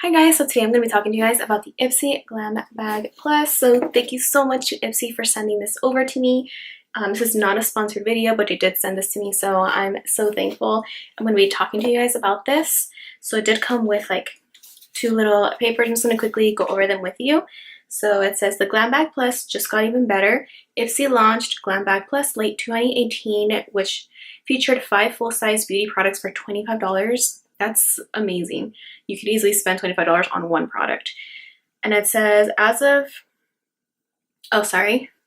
Hi guys, so today I'm going to be talking to you guys about the Ipsy Glam Bag Plus. So thank you so much to Ipsy for sending this over to me. This is not a sponsored video, but they did send this to me, so I'm so thankful. I'm going to be talking to you guys about this. So it did come with like two little papers. I'm just going to quickly go over them with you. So it says the Glam Bag Plus just got even better. Ipsy launched Glam Bag Plus late 2018, which featured 5 full-size beauty products for $25. That's amazing. You could easily spend $25 on one product. And it says,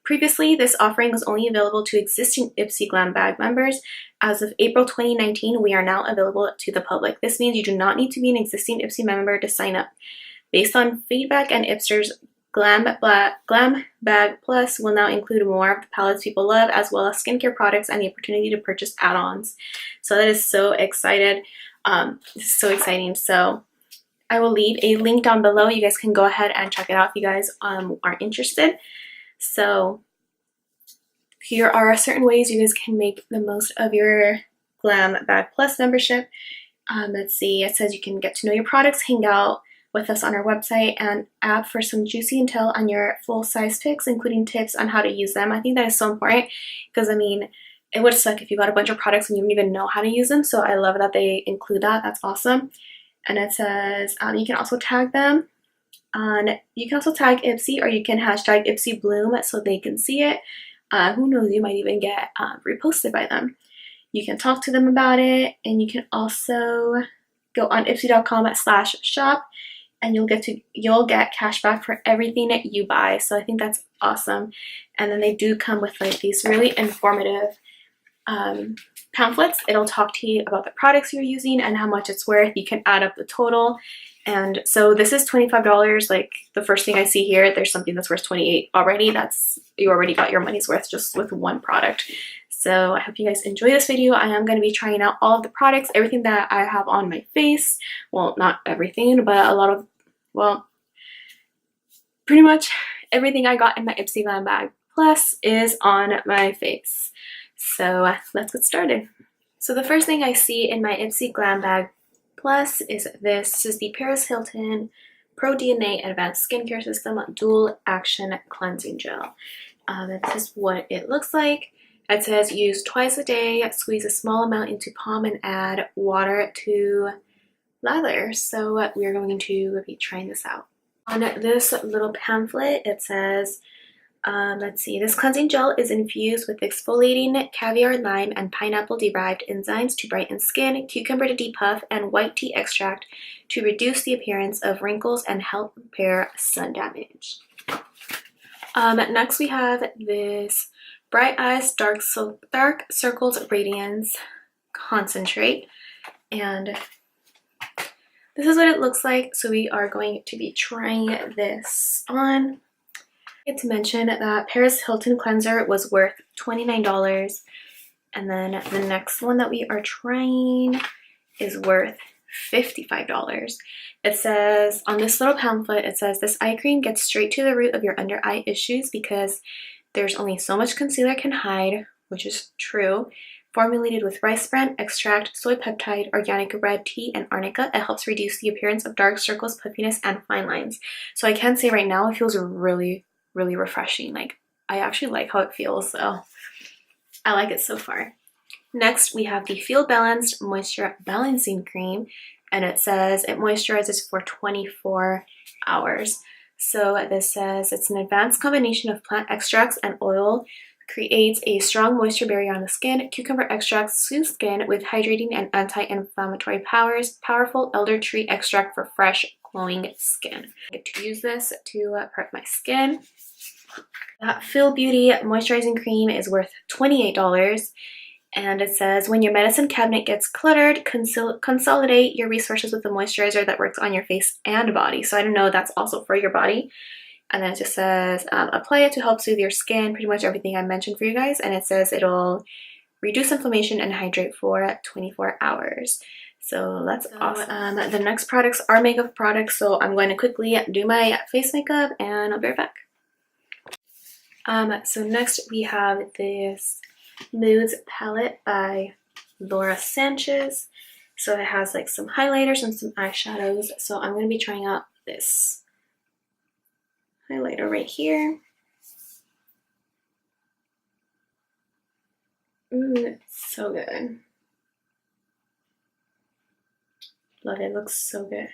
previously this offering was only available to existing Ipsy Glam Bag members. As of April 2019, we are now available to the public. This means you do not need to be an existing Ipsy member to sign up. Based on feedback and Ipsters, Glam Bag Plus will now include more of the palettes people love, as well as skincare products and the opportunity to purchase add-ons. So that is so excited. This is so exciting. So I will leave a link down below. You guys can go ahead and check it out if you guys are interested. So here are certain ways you guys can make the most of your Glam Bag Plus membership. Let's see, it says you can get to know your products, hang out with us on our website and app for some juicy intel on your full-size picks, including tips on how to use them. I think that is so important because, I mean, it would suck if you got a bunch of products and you don't even know how to use them. So I love that they include that. That's awesome. And it says you can also tag them. You can also tag Ipsy, or you can hashtag Ipsy Bloom so they can see it. Who knows, you might even get reposted by them. You can talk to them about it, and you can also go on ipsy.com/shop, and you'll get cash back for everything that you buy. So I think that's awesome. And then they do come with like these really informative pamphlets. It'll talk to you about the products you're using and how much it's worth. You can add up the total. And so this is $25. Like the first thing I see here, there's something that's worth $28 already. You already got your money's worth just with one product. So I hope you guys enjoy this video. I am going to be trying out all of the products, everything that I have on my face. Well, not everything, but pretty much everything I got in my Ipsy Glam Bag Plus is on my face. So let's get started. So the first thing I see in my Ipsy Glam Bag Plus is this. This is the Paris Hilton Pro DNA Advanced Skincare System Dual Action Cleansing Gel. This is what it looks like. It says use twice a day, squeeze a small amount into palm and add water to lather. So we are going to be trying this out. On this little pamphlet, it says, let's see, this cleansing gel is infused with exfoliating caviar, lime, and pineapple-derived enzymes to brighten skin, cucumber to depuff, and white tea extract to reduce the appearance of wrinkles and help repair sun damage. Next we have this Bright Eyes Dark Circles Radiance Concentrate, and this is what it looks like. So we are going to be trying this on. It's mentioned that Paris Hilton cleanser was worth $29, and then the next one that we are trying is worth $55. It says on this little pamphlet, it says this eye cream gets straight to the root of your under eye issues because there's only so much concealer can hide, which is true. Formulated with rice bran extract, soy peptide, organic red tea, and arnica, it helps reduce the appearance of dark circles, puffiness, and fine lines. So I can say right now it feels really refreshing. Like, I actually like how it feels, so I like it so far. Next, we have the Feel Balanced Moisture Balancing Cream, and it says it moisturizes for 24 hours. So this says it's an advanced combination of plant extracts and oil, creates a strong moisture barrier on the skin. Cucumber extracts soothe skin with hydrating and anti-inflammatory powers. Powerful elder tree extract for fresh, glowing skin. I get to use this to prep my skin. That Feel Beauty Moisturizing Cream is worth $28. And it says, when your medicine cabinet gets cluttered, consolidate your resources with a moisturizer that works on your face and body. So I don't know, that's also for your body. And then it just says, apply it to help soothe your skin, pretty much everything I mentioned for you guys. And it says it'll reduce inflammation and hydrate for 24 hours. So that's awesome. The next products are makeup products, so I'm going to quickly do my face makeup and I'll be right back. So next we have this Moods palette by Laura Sanchez. So it has like some highlighters and some eyeshadows. So I'm going to be trying out this highlighter right here. It's so good. Love it. It looks so good.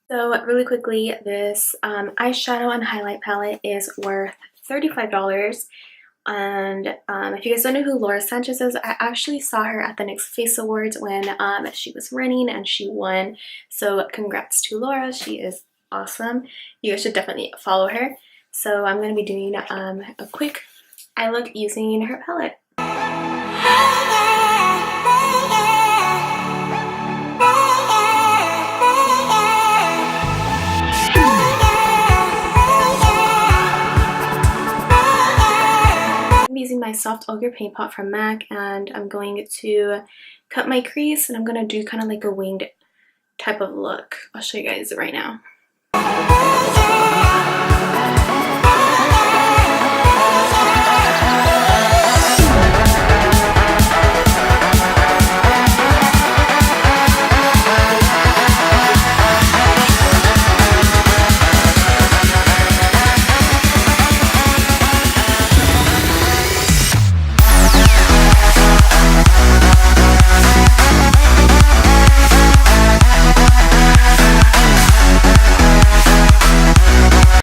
So really quickly, this eyeshadow and highlight palette is worth $35. And if you guys don't know who Laura Sanchez is, I actually saw her at the NYX Face Awards when she was running and she won. So congrats to Laura. She is awesome. You guys should definitely follow her. So I'm going to be doing a quick eye look using her palette. I'm using my soft ochre paint pot from MAC, and I'm going to cut my crease, and I'm going to do kind of like a winged type of look. I'll show you guys right now.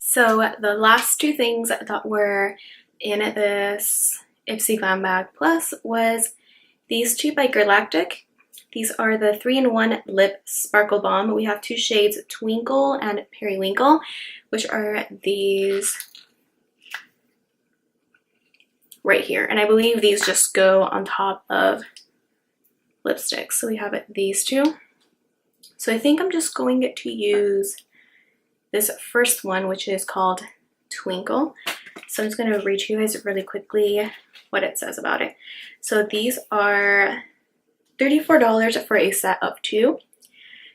So the last two things that were in this Ipsy Glam Bag Plus was these two by Galactic. These are the 3-in-1 Lip Sparkle Balm. We have two shades, Twinkle and Periwinkle, which are these right here. And I believe these just go on top of lipsticks. So we have these two. So I think I'm just going to use this first one, which is called Twinkle. So I'm just going to read you guys really quickly what it says about it. So these are $34 for a set of 2.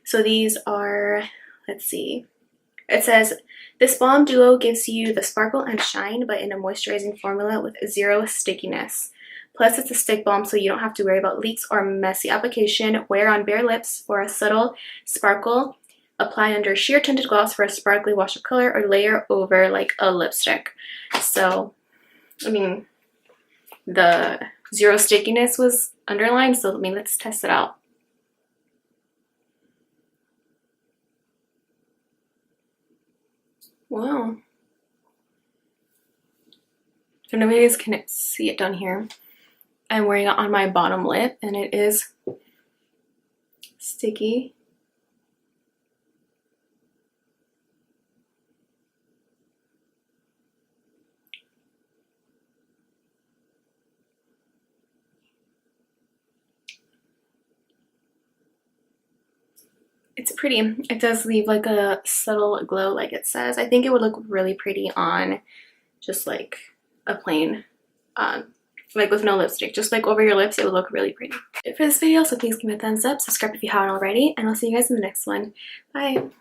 So these are, let's see, it says, this balm duo gives you the sparkle and shine, but in a moisturizing formula with 0 stickiness. Plus it's a stick balm, so you don't have to worry about leaks or messy application. Wear on bare lips for a subtle sparkle. Apply under sheer tinted gloss for a sparkly wash of color, or layer over like a lipstick. So, I mean, the 0 stickiness was underlined, so let's test it out. Wow. So now you guys can see it down here. I'm wearing it on my bottom lip, and it is sticky. It's pretty. It does leave like a subtle glow, like it says. I think it would look really pretty on just like a plain, like with no lipstick. Just like over your lips, it would look really pretty. For this video, so please give me a thumbs up, subscribe if you haven't already, and I'll see you guys in the next one. Bye!